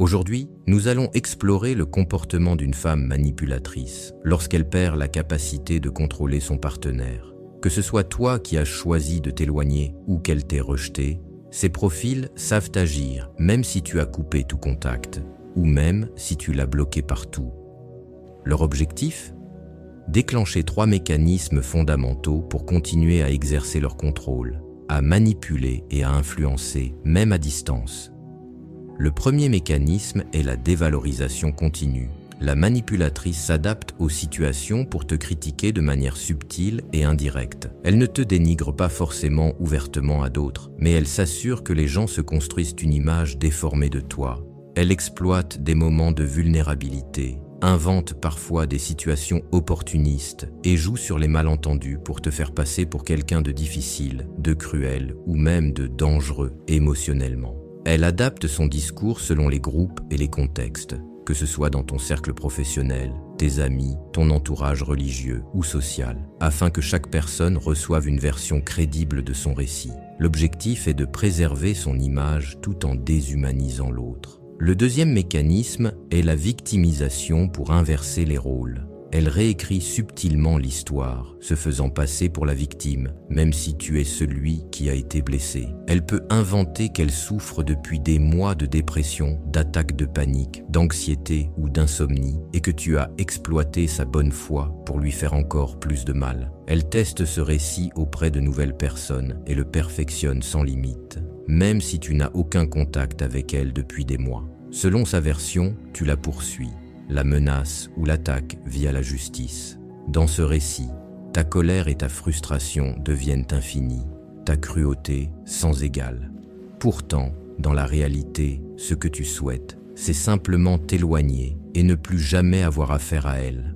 Aujourd'hui, nous allons explorer le comportement d'une femme manipulatrice lorsqu'elle perd la capacité de contrôler son partenaire. Que ce soit toi qui as choisi de t'éloigner ou qu'elle t'ait rejeté, ces profils savent agir même si tu as coupé tout contact ou même si tu l'as bloqué partout. Leur objectif ? Déclencher 3 mécanismes fondamentaux pour continuer à exercer leur contrôle, à manipuler et à influencer, même à distance. Le premier mécanisme est la dévalorisation continue. La manipulatrice s'adapte aux situations pour te critiquer de manière subtile et indirecte. Elle ne te dénigre pas forcément ouvertement à d'autres, mais elle s'assure que les gens se construisent une image déformée de toi. Elle exploite des moments de vulnérabilité, invente parfois des situations opportunistes et joue sur les malentendus pour te faire passer pour quelqu'un de difficile, de cruel ou même de dangereux émotionnellement. Elle adapte son discours selon les groupes et les contextes, que ce soit dans ton cercle professionnel, tes amis, ton entourage religieux ou social, afin que chaque personne reçoive une version crédible de son récit. L'objectif est de préserver son image tout en déshumanisant l'autre. Le deuxième mécanisme est la victimisation pour inverser les rôles. Elle réécrit subtilement l'histoire, se faisant passer pour la victime, même si tu es celui qui a été blessé. Elle peut inventer qu'elle souffre depuis des mois de dépression, d'attaques de panique, d'anxiété ou d'insomnie, et que tu as exploité sa bonne foi pour lui faire encore plus de mal. Elle teste ce récit auprès de nouvelles personnes et le perfectionne sans limite, même si tu n'as aucun contact avec elle depuis des mois. Selon sa version, tu la poursuis, la menace ou l'attaque via la justice. Dans ce récit, ta colère et ta frustration deviennent infinies, ta cruauté sans égale. Pourtant, dans la réalité, ce que tu souhaites, c'est simplement t'éloigner et ne plus jamais avoir affaire à elle.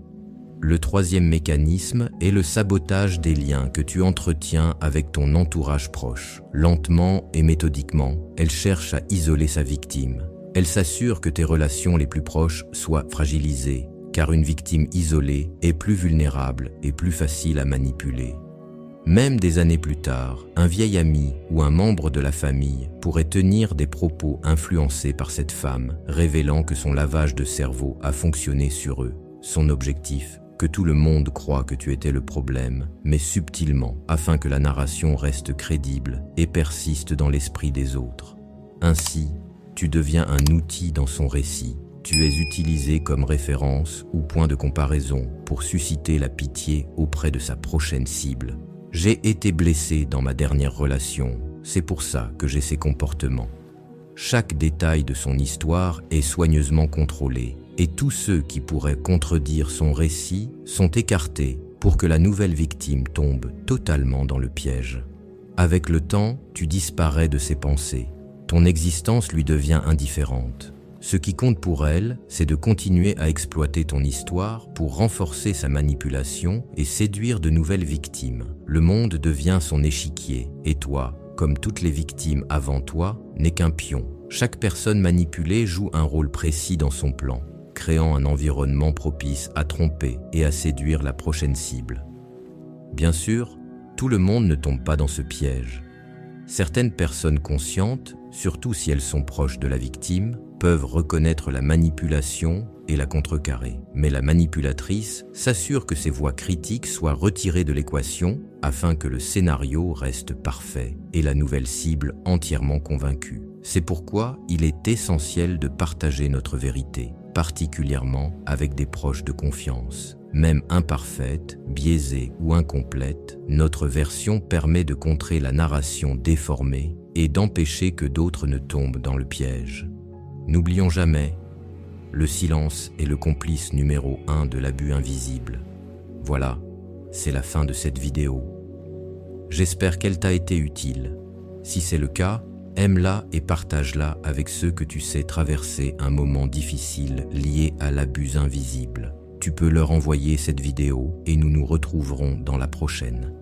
Le troisième mécanisme est le sabotage des liens que tu entretiens avec ton entourage proche. Lentement et méthodiquement, elle cherche à isoler sa victime. Elle s'assure que tes relations les plus proches soient fragilisées, car une victime isolée est plus vulnérable et plus facile à manipuler. Même des années plus tard, un vieil ami ou un membre de la famille pourrait tenir des propos influencés par cette femme, révélant que son lavage de cerveau a fonctionné sur eux. Son objectif ? Que tout le monde croie que tu étais le problème, mais subtilement, afin que la narration reste crédible et persiste dans l'esprit des autres. Ainsi, tu deviens un outil dans son récit. Tu es utilisé comme référence ou point de comparaison pour susciter la pitié auprès de sa prochaine cible. J'ai été blessé dans ma dernière relation, c'est pour ça que j'ai ces comportements. Chaque détail de son histoire est soigneusement contrôlé et tous ceux qui pourraient contredire son récit sont écartés pour que la nouvelle victime tombe totalement dans le piège. Avec le temps, tu disparais de ses pensées. Ton existence lui devient indifférente. Ce qui compte pour elle, c'est de continuer à exploiter ton histoire pour renforcer sa manipulation et séduire de nouvelles victimes. Le monde devient son échiquier, et toi, comme toutes les victimes avant toi, n'es qu'un pion. Chaque personne manipulée joue un rôle précis dans son plan, créant un environnement propice à tromper et à séduire la prochaine cible. Bien sûr, tout le monde ne tombe pas dans ce piège. Certaines personnes conscientes, surtout si elles sont proches de la victime, peuvent reconnaître la manipulation et la contrecarrer. Mais la manipulatrice s'assure que ses voix critiques soient retirées de l'équation afin que le scénario reste parfait et la nouvelle cible entièrement convaincue. C'est pourquoi il est essentiel de partager notre vérité, particulièrement avec des proches de confiance. Même imparfaite, biaisée ou incomplète, notre version permet de contrer la narration déformée et d'empêcher que d'autres ne tombent dans le piège. N'oublions jamais, le silence est le complice numéro 1 de l'abus invisible. Voilà, c'est la fin de cette vidéo. J'espère qu'elle t'a été utile. Si c'est le cas, aime-la et partage-la avec ceux que tu sais traverser un moment difficile lié à l'abus invisible. Tu peux leur envoyer cette vidéo et nous nous retrouverons dans la prochaine.